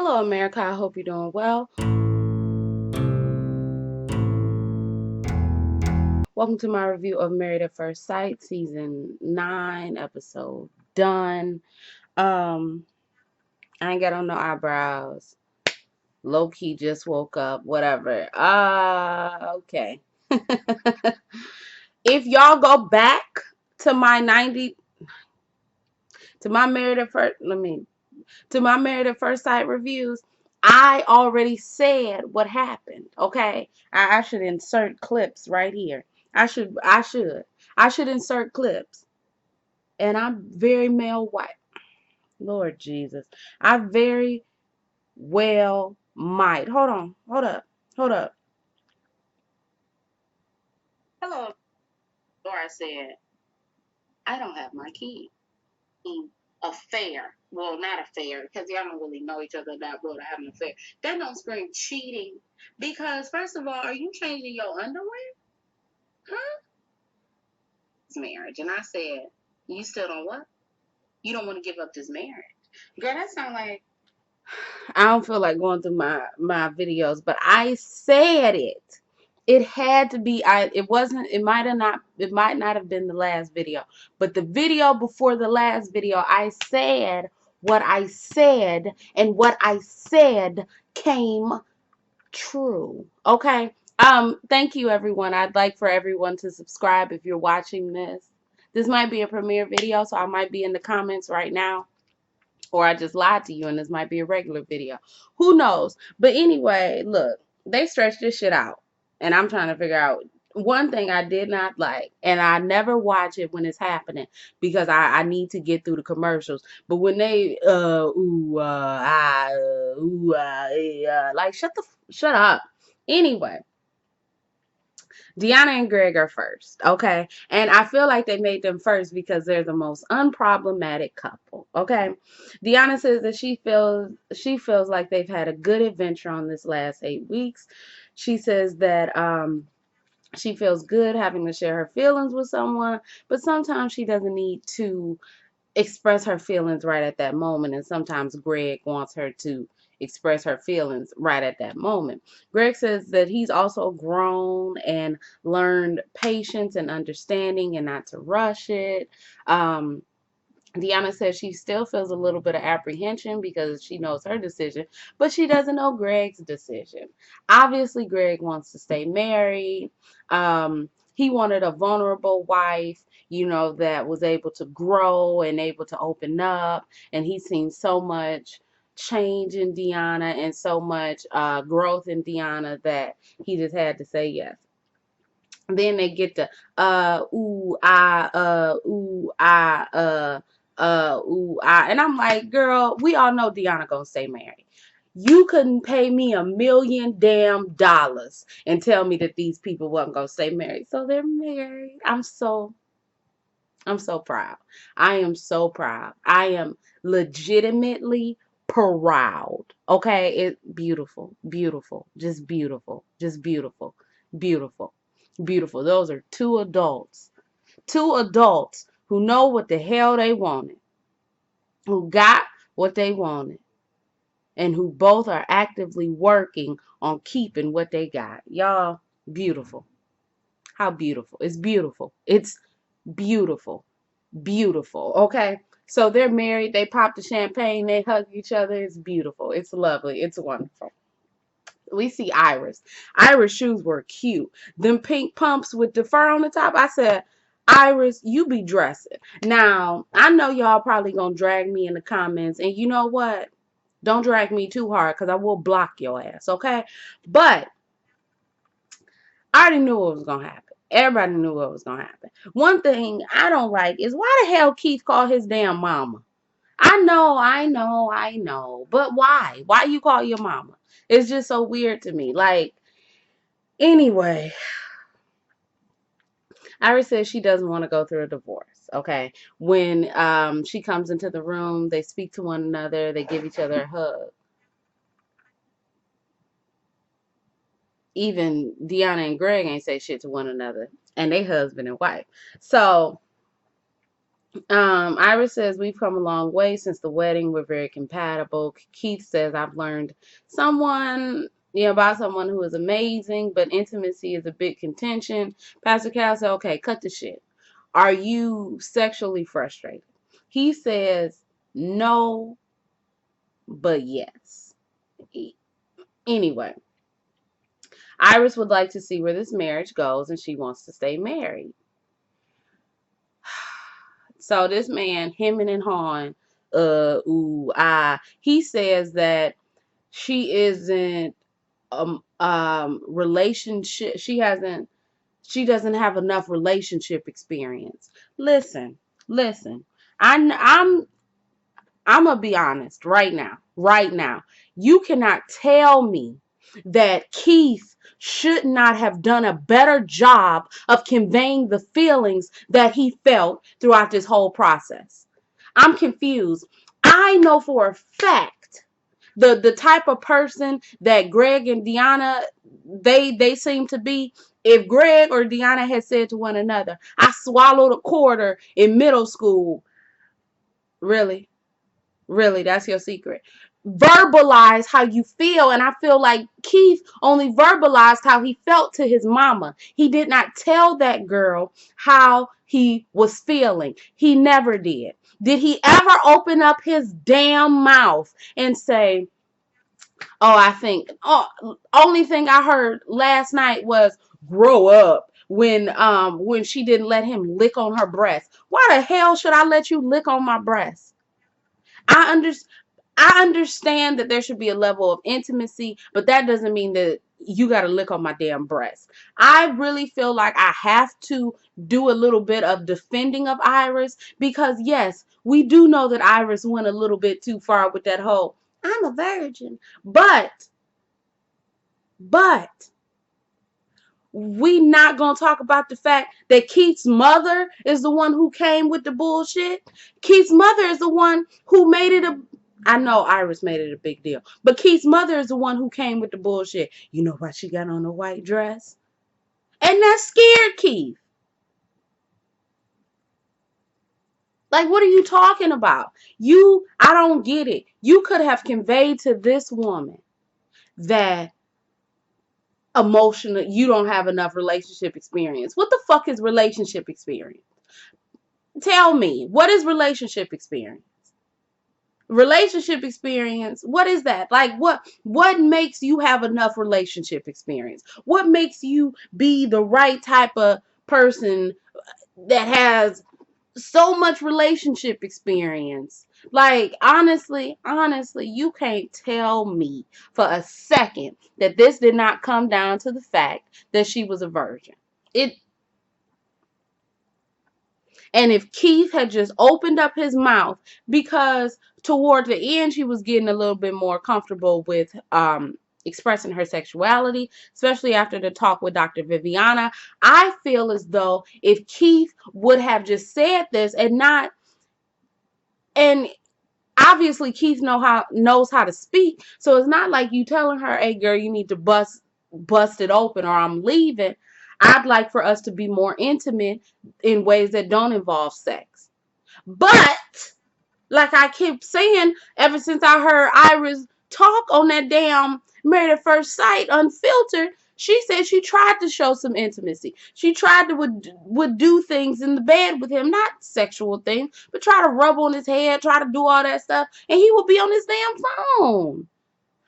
Hello, America. I hope you're doing well. Welcome to my review of Married at First Sight, season 9, episode done. I ain't got on no eyebrows. Low key just woke up. Whatever. Okay. If y'all go back to my Married at First Sight reviews, I already said what happened. Okay, I should insert clips right here. I should insert clips. And I'm very male white. Lord Jesus, I very well might. Hold on, hold up. Hello, Laura said I don't have my key. Affair. Well, not affair, because y'all don't really know each other that well to have an affair. That don't scream cheating. Because, first of all, are you changing your underwear? Huh? It's marriage. And I said, you still don't what? You don't want to give up this marriage. Girl, that sound like I don't feel like going through my videos, but I said it. It had to be. It wasn't. It might not have been the last video, but the video before the last video, I said what I said, and what I said came true. Okay. Thank you, everyone. I'd like for everyone to subscribe if you're watching this. This might be a premiere video, so I might be in the comments right now. Or I just lied to you and this might be a regular video. Who knows? But anyway, look, they stretched this shit out. And I'm trying to figure out one thing I did not like. And I never watch it when it's happening because I need to get through the commercials. But when they like shut up. Anyway, Deanna and Greg are first, okay? And I feel like they made them first because they're the most unproblematic couple, okay? Deanna says that she feels like they've had a good adventure on this last 8 weeks. She says that she feels good having to share her feelings with someone, but sometimes she doesn't need to express her feelings right at that moment, and sometimes Greg wants her to express her feelings right at that moment. Greg says that he's also grown and learned patience and understanding and not to rush it. Deanna says she still feels a little bit of apprehension because she knows her decision, but she doesn't know Greg's decision. Obviously, Greg wants to stay married. He wanted a vulnerable wife, that was able to grow and able to open up. And he's seen so much change in Deanna and so much growth in Deanna that he just had to say yes. Then they get to ooh, ah. And I'm like, girl, we all know Deanna gonna stay married. You couldn't pay me $1 million and tell me that these people wasn't gonna stay married. So they're married. I'm so proud. I am so proud. I am legitimately proud. Okay? It beautiful, beautiful, just beautiful, just beautiful, beautiful, beautiful. Those are two adults. Two adults who know what the hell they wanted, who got what they wanted, and who both are actively working on keeping what they got. Y'all, beautiful. How beautiful. It's beautiful. It's beautiful. Beautiful. Okay. So they're married. They pop the champagne. They hug each other. It's beautiful. It's lovely. It's wonderful. We see Iris. Iris shoes were cute. Them pink pumps with the fur on the top. I said, Iris, you be dressing. Now, I know y'all probably gonna drag me in the comments. And you know what? Don't drag me too hard because I will block your ass. Okay. But I already knew what was gonna happen. Everybody knew what was gonna happen. One thing I don't like is why the hell Keith called his damn mama. I know. But why? Why you call your mama? It's just so weird to me. Like, anyway, Iris says she doesn't want to go through a divorce. Okay. When she comes into the room, they speak to one another, they give each other a hug. Even Deanna and Greg ain't say shit to one another. And they husband and wife. So Iris says, we've come a long way since the wedding. We're very compatible. Keith says, I've learned about someone who is amazing, but intimacy is a big contention. Pastor Cal said, okay, cut the shit. Are you sexually frustrated? He says, no, but yes. Anyway, Iris would like to see where this marriage goes, and she wants to stay married. So this man, hemming and hawing, he says that she isn't relationship. She doesn't have enough relationship experience. Listen, listen. I'm gonna be honest right now. Right now, you cannot tell me that Keith should not have done a better job of conveying the feelings that he felt throughout this whole process. I'm confused. I know for a fact the type of person that Greg and Deanna they seem to be. If Greg or Deanna had said to one another, I swallowed a quarter in middle school. Really? Really, that's your secret. Verbalize how you feel. And I feel like Keith only verbalized how he felt to his mama. He did not tell that girl how he was feeling. He never did. Did he ever open up his damn mouth and say, only thing I heard last night was grow up when she didn't let him lick on her breast. Why the hell should I let you lick on my breast? I understand. I understand that there should be a level of intimacy, but that doesn't mean that you got to lick on my damn breast. I really feel like I have to do a little bit of defending of Iris because, yes, we do know that Iris went a little bit too far with that whole, I'm a virgin. But, we not going to talk about the fact that Keith's mother is the one who came with the bullshit. Keith's mother is the one who made it I know Iris made it a big deal, but Keith's mother is the one who came with the bullshit. You know why she got on a white dress? And that scared Keith. Like, what are you talking about? I don't get it. You could have conveyed to this woman that emotional, you don't have enough relationship experience. What the fuck is relationship experience? Tell me, what is relationship experience? Relationship experience, what is that? Like, what makes you have enough relationship experience? What makes you be the right type of person that has so much relationship experience? Like, honestly, you can't tell me for a second that this did not come down to the fact that she was a virgin. And if Keith had just opened up his mouth, because toward the end, she was getting a little bit more comfortable with expressing her sexuality, especially after the talk with Dr. Viviana. I feel as though if Keith would have just said this and obviously Keith knows how to speak, so it's not like you telling her, hey girl, you need to bust it open or I'm leaving. I'd like for us to be more intimate in ways that don't involve sex. But, like I keep saying, ever since I heard Iris talk on that damn Married at First Sight Unfiltered, she said she tried to show some intimacy. She tried to would do things in the bed with him, not sexual things, but try to rub on his head, try to do all that stuff, and he would be on his damn phone.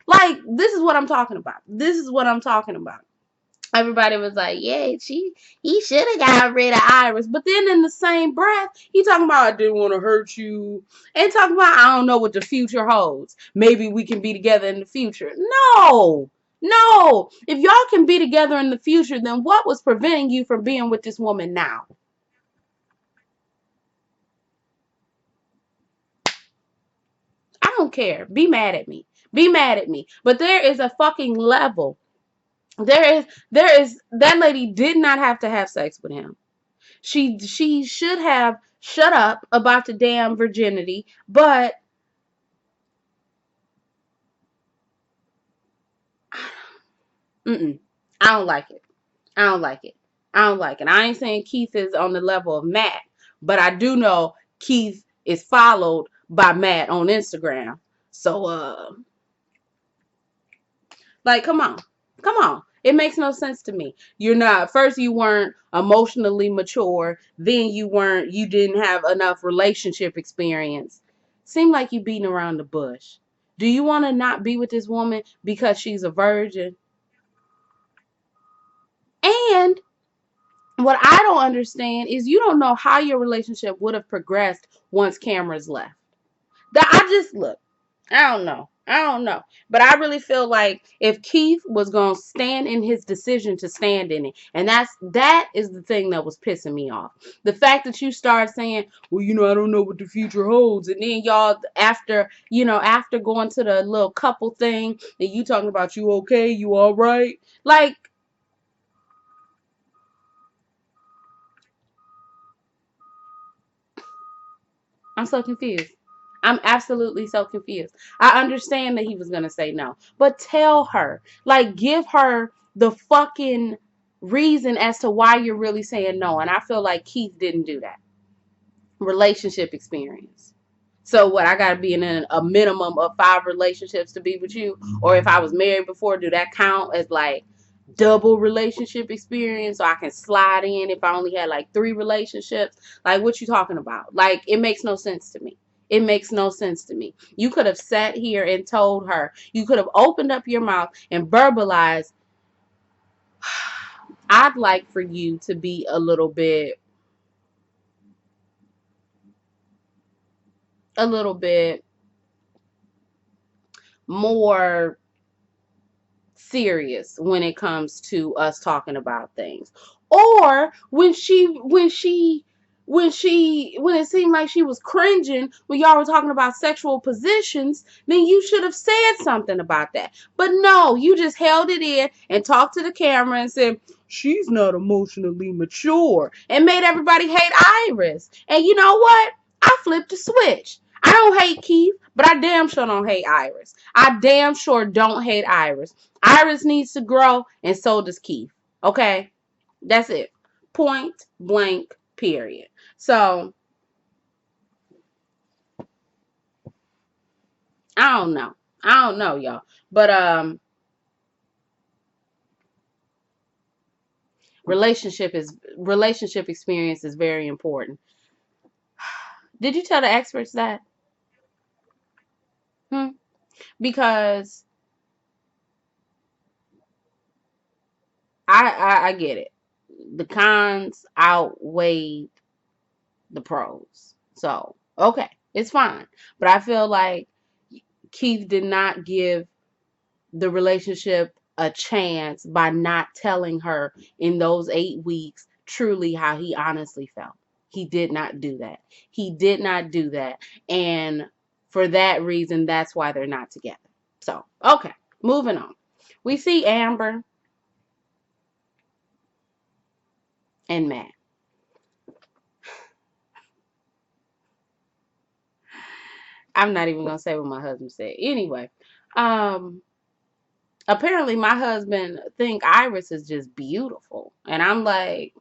Like, this is what I'm talking about. This is what I'm talking about. Everybody was like, yeah, he should have got rid of Iris. But then in the same breath, he talking about, I didn't want to hurt you. And talking about, I don't know what the future holds. Maybe we can be together in the future. No. No. If y'all can be together in the future, then what was preventing you from being with this woman now? I don't care. Be mad at me. Be mad at me. But there is a fucking level. There is that lady did not have to have sex with him. She should have shut up about the damn virginity, but I don't like it. I don't like it. I don't like it. I ain't saying Keith is on the level of Matt, but I do know Keith is followed by Matt on Instagram. So like, come on. Come on. It makes no sense to me. You're not, first you weren't emotionally mature, then you didn't have enough relationship experience. Seem like you beating around the bush. Do you want to not be with this woman because she's a virgin? And what I don't understand is you don't know how your relationship would have progressed once cameras left. That I just look. I don't know. I don't know. But I really feel like if Keith was going to stand in his decision to stand in it, and that is the thing that was pissing me off. The fact that you start saying, well, I don't know what the future holds. And then y'all, after going to the little couple thing, and you talking about you okay, you all right? Like, I'm so confused. I'm absolutely so confused. I understand that he was going to say no, but tell her, like, give her the fucking reason as to why you're really saying no. And I feel like Keith didn't do that. Relationship experience. So what, I got to be in a minimum of 5 relationships to be with you? Or if I was married before, do that count as like double relationship experience so I can slide in if I only had like 3 relationships? Like, what you talking about? Like, it makes no sense to me. It makes no sense to me. You could have sat here and told her. You could have opened up your mouth and verbalized, I'd like for you to be a little bit more serious when it comes to us talking about things. Or when it seemed like she was cringing when y'all were talking about sexual positions, then you should have said something about that. But no, you just held it in and talked to the camera and said she's not emotionally mature and made everybody hate Iris. And you know what? I flipped a switch. I don't hate Keith, but I damn sure don't hate Iris. I damn sure don't hate Iris. Iris needs to grow, and so does Keith. Okay? That's it. Point blank, period. So, I don't know. I don't know, y'all. But relationship experience is very important. Did you tell the experts that? Hmm? Because I get it. The cons outweigh the pros. So, okay, it's fine. But I feel like Keith did not give the relationship a chance by not telling her in those 8 weeks truly how he honestly felt. He did not do that. He did not do that. And for that reason, that's why they're not together. So, okay, moving on. We see Amber and Matt. I'm not even gonna say what my husband said. Anyway, um, apparently my husband think Iris is just beautiful, and I'm like,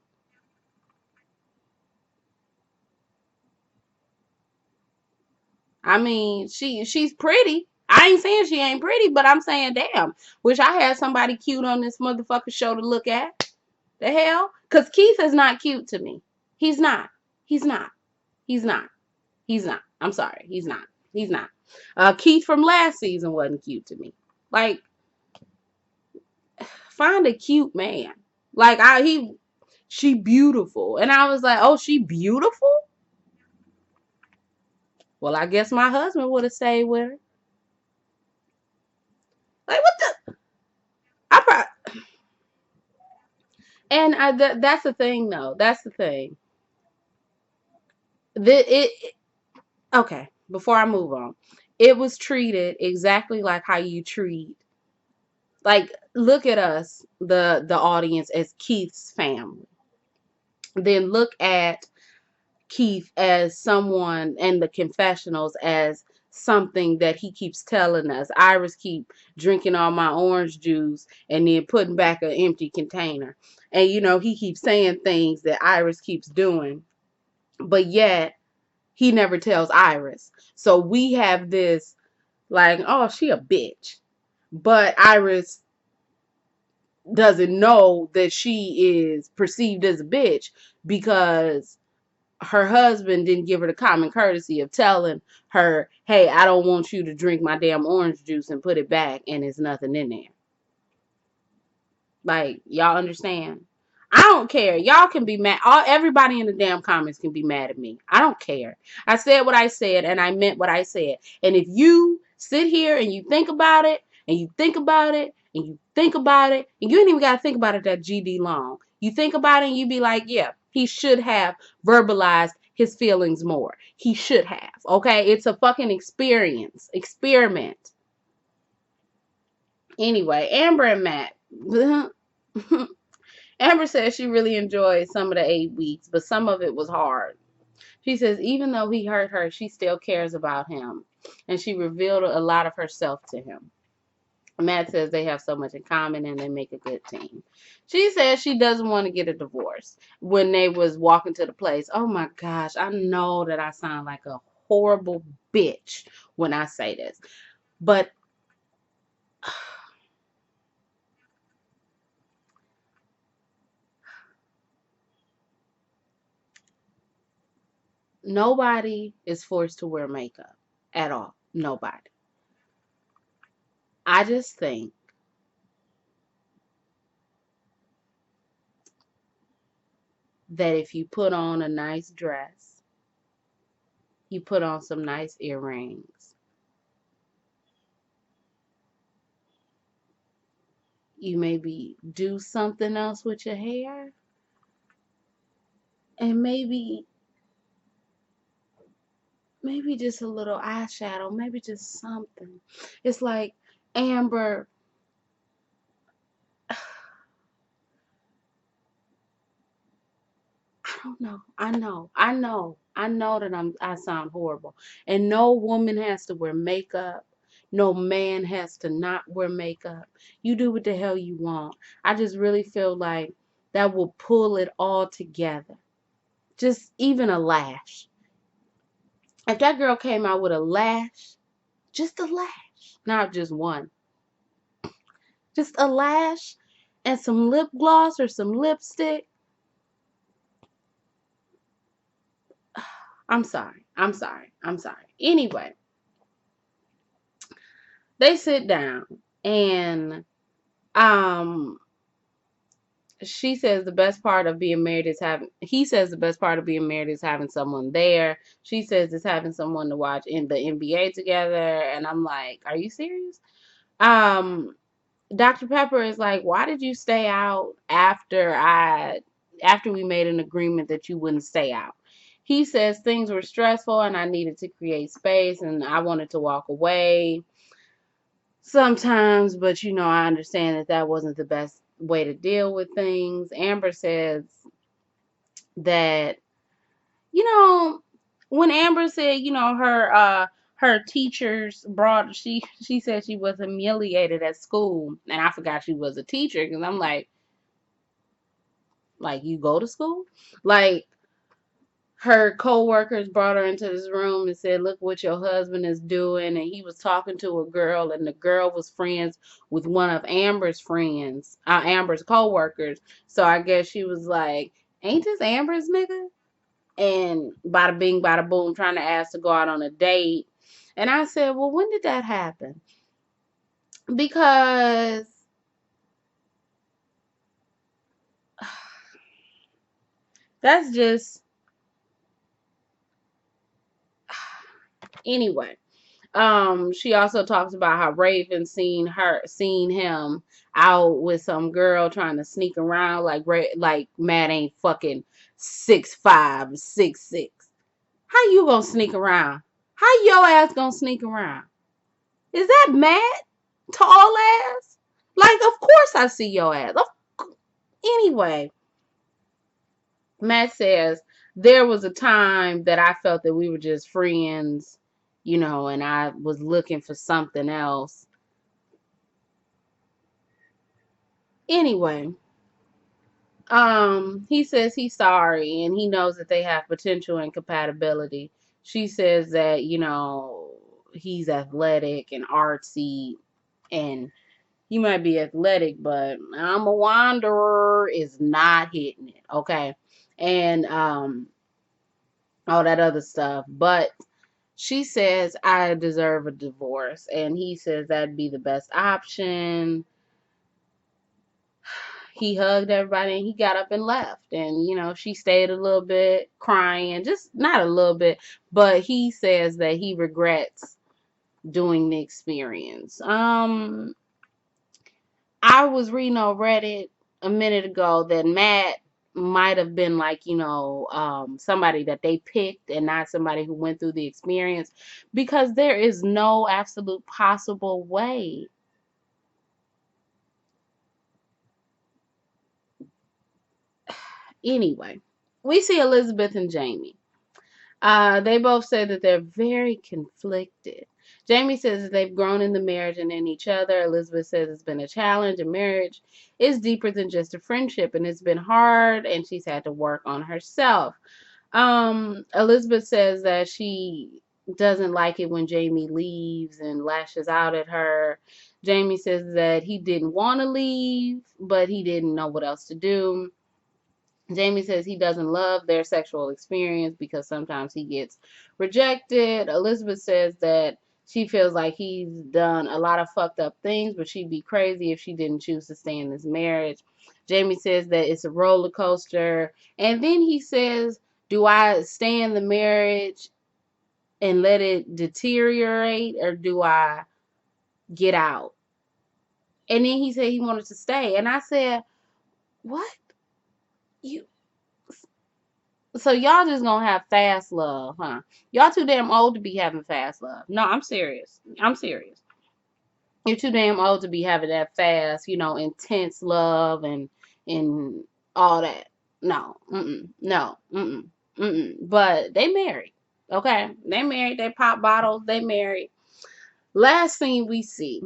I mean, she's pretty. I ain't saying she ain't pretty, but I'm saying, damn, wish I had somebody cute on this motherfucker show to look at. The hell? Cause Keith is not cute to me. He's not. He's not. He's not. He's not. I'm sorry. He's not. He's not. Keith from last season wasn't cute to me. Like, find a cute man. Like she beautiful. And I was like, oh, she beautiful? Well, I guess my husband would have stayed with her. Like, what the? I probably, and that's the thing, though. That's the thing. Okay, before I move on, it was treated exactly like how you treat, like, look at us, the audience, as Keith's family. Then look at Keith as someone, and the confessionals as something that he keeps telling us. Iris keep drinking all my orange juice and then putting back an empty container. And he keeps saying things that Iris keeps doing. But yet he never tells Iris. So we have this like, oh, she a bitch. But Iris doesn't know that she is perceived as a bitch because her husband didn't give her the common courtesy of telling her, hey, I don't want you to drink my damn orange juice and put it back and there's nothing in there. Like, y'all understand? I don't care. Y'all can be mad. Everybody in the damn comments can be mad at me. I don't care. I said what I said and I meant what I said. And if you sit here and you think about it and you think about it and you think about it, and you ain't even got to think about it that GD long. You think about it and you be like, yeah, he should have verbalized his feelings more. He should have. Okay? It's a fucking experiment. Anyway, Amber and Matt. Amber says she really enjoyed some of the 8 weeks, but some of it was hard. She says even though he hurt her, she still cares about him, and she revealed a lot of herself to him. Matt says they have so much in common and they make a good team. She says she doesn't want to get a divorce. When they was walking to the place, oh my gosh, I know that I sound like a horrible bitch when I say this, but nobody is forced to wear makeup at all. Nobody. I just think that if you put on a nice dress, you put on some nice earrings, you maybe do something else with your hair, and maybe just a little eyeshadow, maybe just something. It's like Amber, I don't know. I know that I sound horrible. And no woman has to wear makeup. No man has to not wear makeup. You do what the hell you want. I just really feel like that will pull it all together. Just even a lash. If that girl came out with a lash, just a lash, not just one, just a lash and some lip gloss or some lipstick. I'm sorry. Anyway, they sit down and um she says the best part of being married is having he says the best part of being married is having someone there. She says it's having someone to watch in the NBA together, and I'm like, are you serious? Um Dr. Pepper is like, why did you stay out after we made an agreement that you wouldn't stay out? He says things were stressful and I needed to create space and I wanted to walk away sometimes, but I understand that that wasn't the best way to deal with things. Amber says that, you know, when Amber said, her teachers brought she said she was humiliated at school, and I forgot she was a teacher because I'm like you go to school? Like her co-workers brought her into this room and said, look what your husband is doing, and he was talking to a girl and the girl was friends with one of Amber's friends, Amber's co-workers. So I guess she was like, ain't this Amber's nigga? And bada bing, bada boom, trying to ask to go out on a date. And I said, well, when did that happen? Because that's just, anyway. She also talks about how Raven seen him out with some girl trying to sneak around like Matt ain't fucking 6'5", 6'6". How you gonna sneak around? How your ass gonna sneak around? Is that Matt? Tall ass? Like, of course I see your ass. Anyway, Matt says, there was a time that I felt that we were just friends, and I was looking for something else. Anyway, he says he's sorry and he knows that they have potential and compatibility. She says that, he's athletic and artsy, and he might be athletic, but I'm a wanderer is not hitting it, okay? And all that other stuff. But she says I deserve a divorce, and he says that'd be the best option. He hugged everybody and he got up and left. And, she stayed a little bit crying, just not a little bit, but he says that he regrets doing the experience. I was reading on Reddit a minute ago that Matt might have been like, somebody that they picked and not somebody who went through the experience, because there is no absolute possible way. Anyway, we see Elizabeth and Jamie. They both say that they're very conflicted. Jamie says that they've grown in the marriage and in each other. Elizabeth says it's been a challenge, and marriage is deeper than just a friendship, and it's been hard, and she's had to work on herself. Elizabeth says that she doesn't like it when Jamie leaves and lashes out at her. Jamie says that he didn't want to leave, but he didn't know what else to do. Jamie says he doesn't love their sexual experience because sometimes he gets rejected. Elizabeth says that she feels like he's done a lot of fucked up things, but she'd be crazy if she didn't choose to stay in this marriage. Jamie says that it's a roller coaster. And then he says, do I stay in the marriage and let it deteriorate, or do I get out? And then he said he wanted to stay. And I said, what? You So y'all just gonna have fast love, huh? Y'all too damn old to be having fast love. No, I'm serious. I'm serious. You're too damn old to be having that fast, intense love and all that. No, no, But they married, okay? They married. They pop bottles. They married. Last thing we see,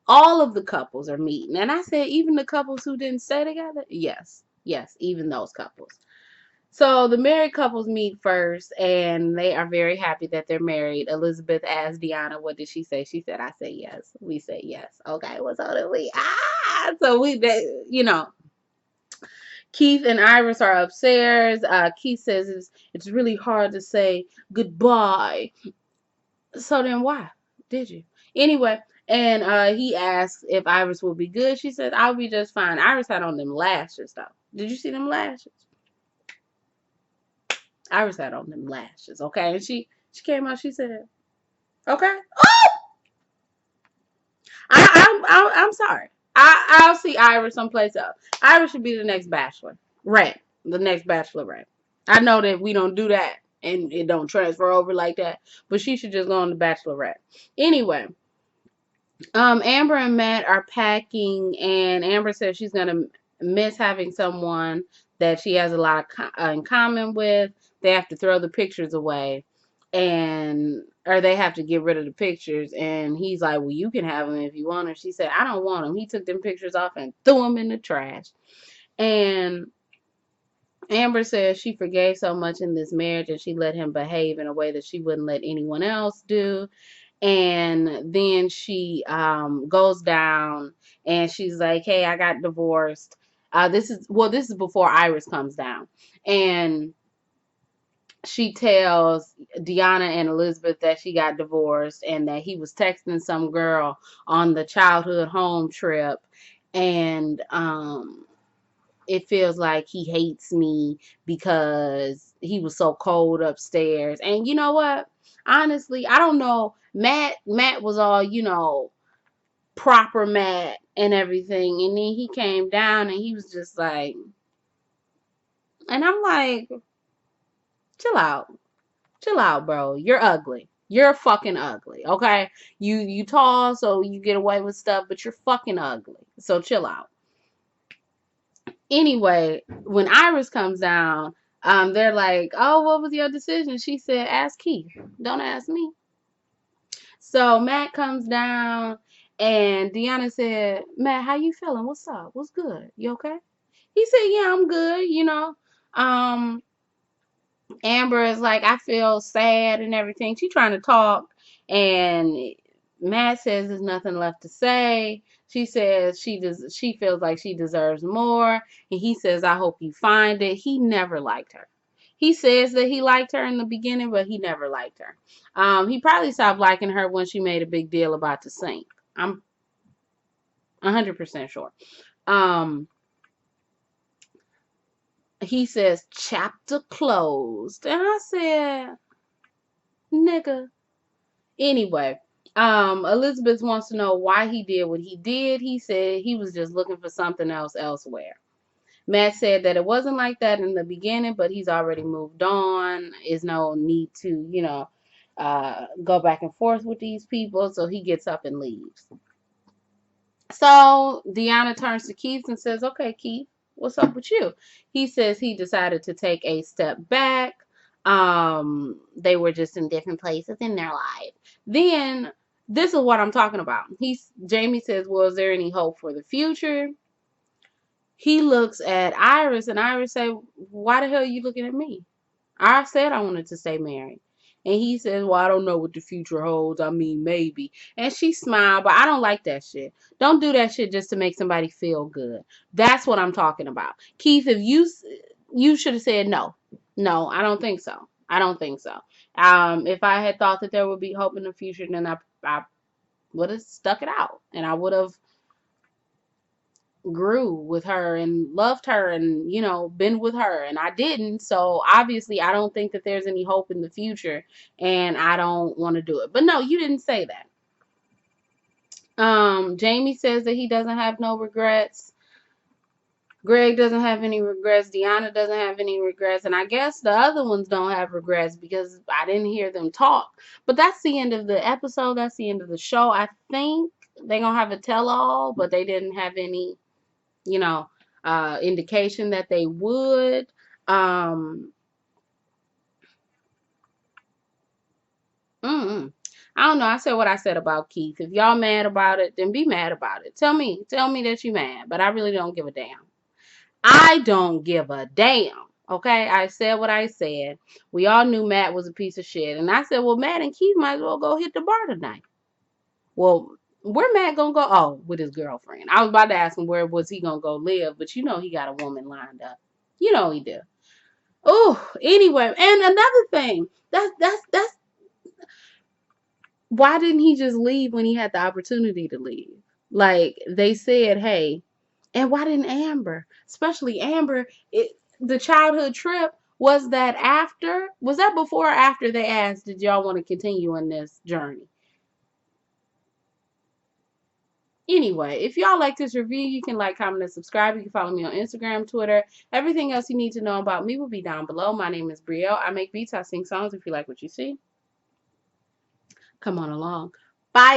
all of the couples are meeting, and I said even the couples who didn't stay together. Yes, yes, even those couples. So the married couples meet first, and they are very happy that they're married. Elizabeth asked Deanna, what did she say? She said, I say yes. We say yes. Okay, well, so did we. So Keith and Iris are upstairs. Keith says it's really hard to say goodbye. So then why did you? Anyway, and he asked if Iris will be good. She said, I'll be just fine. Iris had on them lashes, though. Did you see them lashes? Iris had on them lashes, okay? And she came out, she said, okay. Oh! I'm sorry. I'll see Iris someplace else. Iris should be the next bachelor. Right. The next bachelorette. I know that we don't do that and it don't transfer over like that, but she should just go on the bachelorette. Anyway, Amber and Matt are packing, and Amber says she's gonna miss having someone that she has a lot in common with. They have to throw the pictures away, or they have to get rid of the pictures. And he's like, "Well, you can have them if you want them." She said, "I don't want them." He took them pictures off and threw them in the trash. And Amber says she forgave so much in this marriage, and she let him behave in a way that she wouldn't let anyone else do. And then she goes down and she's like, hey, I got divorced. This is before Iris comes down. And she tells Deanna and Elizabeth that she got divorced and that he was texting some girl on the childhood home trip. And it feels like he hates me because he was so cold upstairs. And you know what? Honestly, I don't know. Matt was all, proper Matt and everything. And then he came down and he was just like, and I'm like, chill out. Chill out, bro. You're ugly. You're fucking ugly. Okay? You tall, so you get away with stuff, but you're fucking ugly. So chill out. Anyway, when Iris comes down, they're like, oh, what was your decision? She said, ask Keith. Don't ask me. So Matt comes down and Deanna said, Matt, how you feeling? What's up? What's good? You okay? He said, yeah, I'm good, Um, Amber is like, I feel sad and everything. She trying to talk, and Matt says there's nothing left to say. She says she feels like she deserves more, and he says, I hope you find it. He never liked her. He says that he liked her in the beginning, but he never liked her. He probably stopped liking her when she made a big deal about the sink. I'm 100% sure. Um, he says chapter closed, and I said, nigga. Anyway, Elizabeth wants to know why he did what he did. He said he was just looking for something else elsewhere. Matt said that it wasn't like that in the beginning, but he's already moved on. Is no need to, go back and forth with these people. So he gets up and leaves. So Deanna turns to Keith and says, okay, Keith, what's up with you? He says he decided to take a step back. They were just in different places in their life. Then this is what I'm talking about. Jamie says, well, is there any hope for the future? He looks at Iris, and Iris say, why the hell are you looking at me? I said I wanted to stay married. And he says, well, I don't know what the future holds. I mean, maybe. And she smiled, but I don't like that shit. Don't do that shit just to make somebody feel good. That's what I'm talking about. Keith, if you should have said no. No, I don't think so. I don't think so. If I had thought that there would be hope in the future, then I would have stuck it out. And I would have grew with her and loved her and been with her, and I didn't. So obviously I don't think that there's any hope in the future, and I don't want to do it. But no, you didn't say that. Jamie says that he doesn't have no regrets. Greg doesn't have any regrets. Deanna doesn't have any regrets. And I guess the other ones don't have regrets because I didn't hear them talk. But that's the end of the episode. That's the end of the show. I think they're going to have a tell-all, but they didn't have any indication that they would. I don't know. I said what I said about Keith. If y'all mad about it, then be mad about it. Tell me that you mad, but I really don't give a damn. I don't give a damn. Okay, I said what I said. We all knew Matt was a piece of shit, and I said, well, Matt and Keith might as well go hit the bar tonight. Well, where Matt gonna go? Oh, with his girlfriend. I was about to ask him where was he gonna go live, but he got a woman lined up. He do. Oh, anyway, and another thing. That's why didn't he just leave when he had the opportunity to leave? Like they said, hey, and why didn't Amber? Especially Amber, the childhood trip, was that before or after they asked, did y'all want to continue on this journey? Anyway, if y'all like this review, you can like, comment, and subscribe. You can follow me on Instagram, Twitter. Everything else you need to know about me will be down below. My name is Brielle. I make beats. I sing songs. If you like what you see, come on along. Bye.